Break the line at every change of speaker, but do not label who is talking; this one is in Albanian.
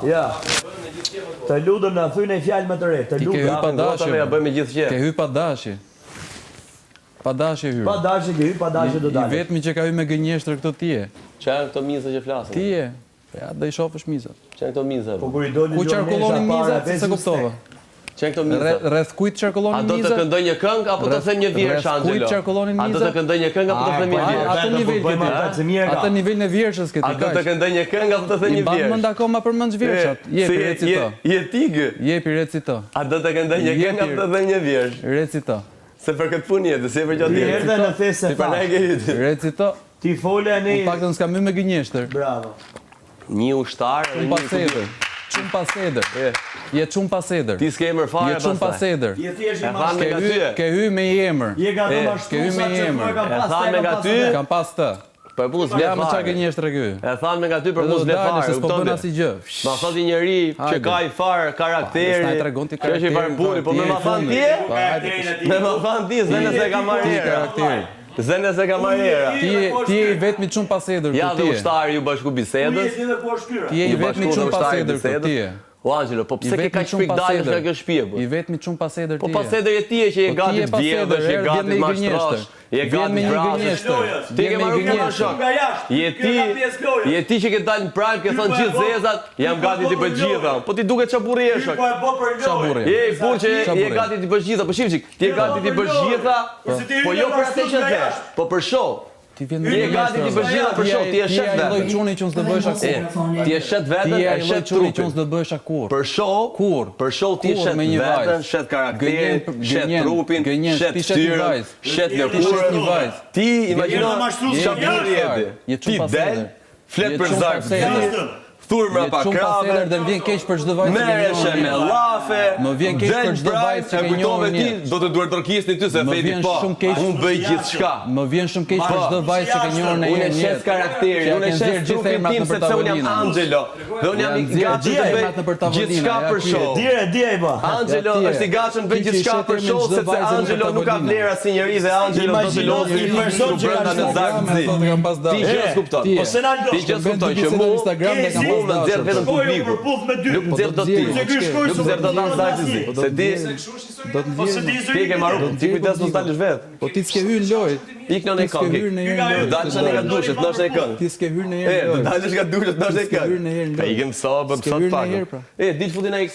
Ja. Të lutem na thynë një fjalë më të re. Të lutem.
Pa dashje.
Ja bëjmë gjithë gjë.
Ke hy pa dashje. Pa dashje hyr.
Pa dashje ke hy, pa dashje do
I
dalë.
vetmi që ka hy me gënjeshtër këto ti je.
Çfarë janë këto miza që flasin?
Ti je. Ja, do I shofësh mizat.
Çfarë janë këto miza?
Po kur I doli
Ku qarkullonin mizat, se kuptova.
Çfarë janë këto miza?
Rreth kujt
A
qarkullonin
do të
mizat?
këndoj një këngë apo të them një vjersh Angelo?
Kujt qarkullonin
A do të
mizat?
këndoj një këngë apo të them një vjersh?
Atë nivel
bëjmë
këti.
ata, se mirë ka.
Atë nivelin e vjershës këti.
A do të këndoj një këngë apo të them një
I mban
vjersh?
mend akoma për mend vjershat. Jepi recito.
Je tigë.
Jepi recito.
A do të këndoj një këngë apo të them një vjersh?
Recito.
Se për këtë punë jetë, se për gjatë
Ti
jetës.
erdhe në thesë
Ti pranaj ke jetë.
Recito.
Ti fole ne.
Në paktën s'ka më me gënjeshtër.
Bravo.
Një ushtar dhe
Çum
një
paseder. Çum paseder. Je çum paseder.
Ti s'ke emër fare
Je çum paseder.
Ti thjesht
E thanë me nga ty.
Ke hy me emër.
Je ga të
E,
mashtu
ke hy me
sa që
emër.
thua ka
E
pas.
thanë me nga ty.
Kam pas të.
Po e buz
Ja më çka
fare.
gënjeshtër ky.
E thanë me nga ty për
Do
buz
dalë
fare.
se s'po
kupton
bën
be?
asgjë.
Ma thot i njeri që
Hajde.
ka i farë karakteri.
S'na tregon ti
Që është i farë
karakterin,
buni, po
ti
me
je
ma
i
thanë
fundit.
ti?
Po, hajde.
Me ma thanë ti, zënë se ka marrë era.
Karakteri.
Zënë se ka marrë era.
Ti je i vetmi çum paseder
Ja
ku
dhe
ti je.
ushtari ju bashku bisedës.
Ti je i vetmi
bashku
çum
dhe ushtari
paseder ku
bisedës.
ti je.
O Angelo, po pse ke
vetmi
kaq
çum
shpejt dalësh
paseder.
nga kjo shtëpi apo?
I vetmi çum paseder ti
Po
je.
paseder je ti që je
Po ti
gati
je
të vjedhësh, je
paseder,
gati
vjen me
të
i
mashtrosh,
gënjeshtër.
je
Vjen
gati
me
të
një
vrasësh.
gënjeshtër.
Ti ke
Vjen me
marrë
një
një
gënjeshtër.
shok. Je ti që ke dalë në prime, ke thënë gjithë zezat, jam gati të bëj gjitha. Po ti duket çaburri je shok.
Çaburri.
Je i burr që je gati të bësh gjitha, po shifçik, ti je gati të bësh gjitha, po jo për atë që the, po për show.
Ti vjen
Ti je gati të bësh gjitha për show, ti je shet
Ti je ai lloj
vetë.
çuni që s'do bëhesh akur.
Ti je shet veten,
Ti je
e
ai lloj
shet
çuni që
trupin.
s'do bëhesh akur.
Për show,
Kur?
Për show ti
Kur
shet
me një
veten,
vajzë?
shet karakterin,
Gënjen,
shet
gënjen,
trupin,
gënjen,
shet
ti shet një
ftyrën,
vajzë.
shet
Ti shet
lëkurën.
një vajzë.
Ti imagjino
mashtrues,
çfarë
ja,
burri jeti.
Je
Ti
çum paseder.
del, flet
Je
për
çum
zarf,
paseder.
thurma pa
Çum paseder dhe
krave.
vjen keq për çdo vajzë që
Merresh
gënjen.
me llafe.
Më vjen keq për çdo vajzë që
e
ke
kujtove
njohur
ti,
një.
do të duhet torkisni ty se
Më
theti
vjen
po.
shumë keq.
Unë bëj gjithçka.
Më vjen shumë keq për çdo vajzë që ke njohur në
Unë e
jetë.
shes karakterin, unë e shes trupin tim sepse unë jam Angelo. Dhe unë jam i gatshëm të bëj gjithçka për show.
Dire, dia i ba.
Angelo është i gatshëm të bëj gjithçka për show sepse Angelo nuk ka vlera si njeri dhe Angelo do të lozë
një person që ka
në zakzi. Ti që s'kupton.
Po se na
Ti që s'kupton që mu
Instagram dhe kam
mu
pas
më nxjerr vetëm
dashur.
publiku. Nuk nxjerr dot ti. Nuk nxjerr dot as zakzi. Se ti
Do të vjen.
ti e ke marrë, ti kujdes mos dalësh vet.
Po ti s'ke hyrë në lojë.
Ik në
Ti s'ke
këngë.
hyrë në herë në lojë.
Dalësh nga dushet, ndoshta e këngë.
Ti s'ke hyrë në
E,
herë në
do
lojë.
dalësh nga dushet, ndoshta e
S'ke hyrë në herë
këngë.
në
E
lojë.
ikem sa bëm
S'ke
sa
hyrë në
pak.
herë, pra.
E, diç futin ai